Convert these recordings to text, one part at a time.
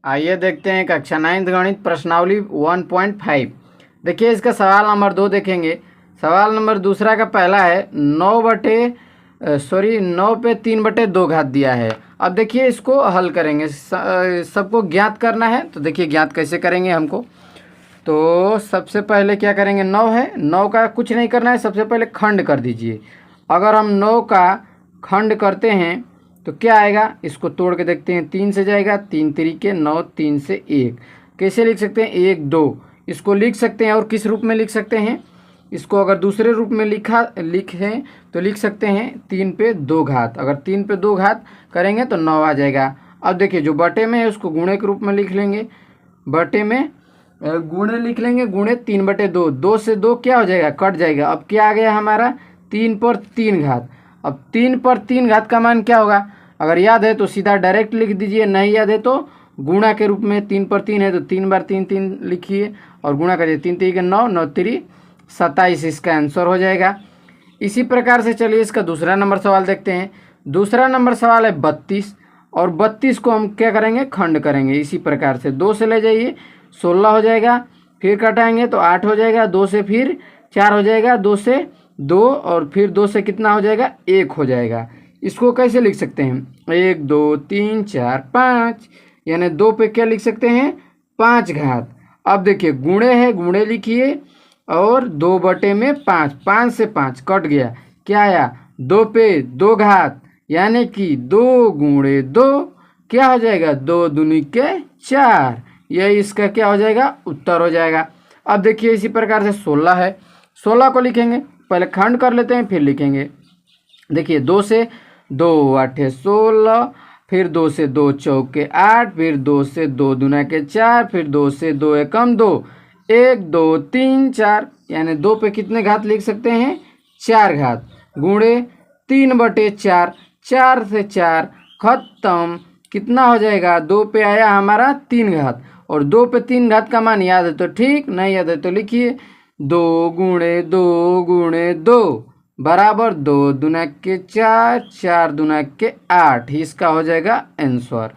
आइए देखते हैं कक्षा 9 गणित प्रश्नावली 1.5। देखिए इसका सवाल नंबर 2 देखेंगे। सवाल नंबर दूसरा का पहला है 9 पे 3/2 घात दिया है। अब देखिए इसको हल करेंगे, सबको ज्ञात करना है। तो देखिए ज्ञात कैसे करेंगे हमको। तो सबसे पहले क्या करेंगे, 9 है, 9 का कुछ नहीं करना है, सबसे पहले खंड कर दीजिए। अगर हम 9 का खंड करते हैं तो क्या आएगा, इसको तोड़ के देखते हैं। 3 से जाएगा, 3 तरीके 9, 3 से 1। कैसे लिख सकते हैं, 1 2 इसको लिख सकते हैं। और किस रूप में लिख सकते हैं, इसको अगर दूसरे रूप में लिखें तो लिख सकते हैं 3 पे 2 घात। अगर 3 पे 2 घात करेंगे तो 9 आ जाएगा। अब देखिए जो बटे में है उसको गुणे के रूप में लिख लेंगे। बटे में गुणे लिख लेंगे, गुणे 3/2। 2 से 2 क्या हो जाएगा, कट जाएगा। अब क्या आ गया हमारा, 3 पर 3 घात। अब 3 पर 3 घात का मान क्या होगा, अगर याद है तो सीधा डायरेक्ट लिख दीजिए, नहीं याद है तो गुणा के रूप में। 3 पर 3 है तो 3 बार 3 3 लिखिए और गुणा करिए। 3 3 के 9, 9 3 27 इसका आंसर हो जाएगा। इसी प्रकार से चलिए इसका दूसरा नंबर सवाल देखते हैं। दूसरा नंबर सवाल है 32 और 32 को हम क्या करेंगे, खंड करेंगे। इसी प्रकार से 2 से ले जाइए 16 हो जाएगा, फिर कटाएंगे तो 8 हो जाएगा। 2 से फिर 4 हो जाएगा, 2 से 2 और फिर 2 से कितना हो जाएगा, 1 हो जाएगा। इसको कैसे लिख सकते हैं, 1 2 3 4 5, यानी 2 पे क्या लिख सकते हैं, 5 घात। अब देखिए गुणे है, गुणे लिखिए और 2/5, 5 से 5 कट गया, क्या आया, 2 पे 2 घात, यानी कि 2 गुणे 2 क्या हो जाएगा, 2 दूनी के 4। यह इसका क्या हो जाएगा, उत्तर हो जाएगा। अब देखिए इसी प्रकार से 16 है, 16 को लिखेंगे, पहले खंड कर लेते हैं फिर लिखेंगे। देखिए 2 से 2 8 16, फिर 2 से 2 चौके 8, फिर 2 से 2 दूना के 4, फिर 2 से 2 एकम 2, 1 2 3 4, यानी 2 पे कितने घात लिख सकते हैं, 4 घात। गुणे 3/4, 4 से 4 खत्म, कितना हो जाएगा, 2 पे आया हमारा 3 घात। और 2 पे 3 घात का मान याद है तो ठीक, नहीं याद है तो लिखिए 2 गुणे 2 गुणे 2 बराबर 2 दूना के 4, 4 दूना के 8, इसका हो जाएगा आंसर।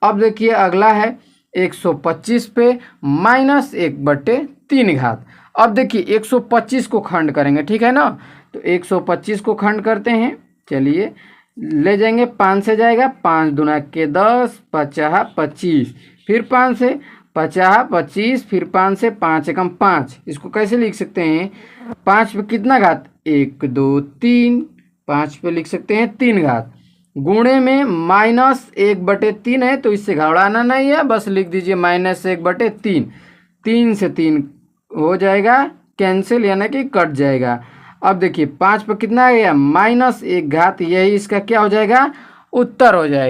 अब देखिए अगला है 125 पे -1/3 घात। अब देखिए 125 को खंड करेंगे, ठीक है ना। तो 125 को खंड करते हैं, चलिए ले जाएंगे, 5 से जाएगा, 5 दूना के 10, 50 25, फिर 5 से 50 25, फिर 5 से 5 एकम 5। इसको कैसे लिख सकते हैं, 5 पे कितना घात, 1 2 3, 5 पे लिख सकते हैं 3 घात। गुणे में -1/3 है तो इससे घबराना नहीं है, बस लिख दीजिए -1/3। 3 से 3 हो जाएगा कैंसिल, यानी कि कट जाएगा। अब देखिए 5 पे कितना आ गया, -1 घात, यही इसका क्या हो जाएगा, उत्तर हो जाएगा।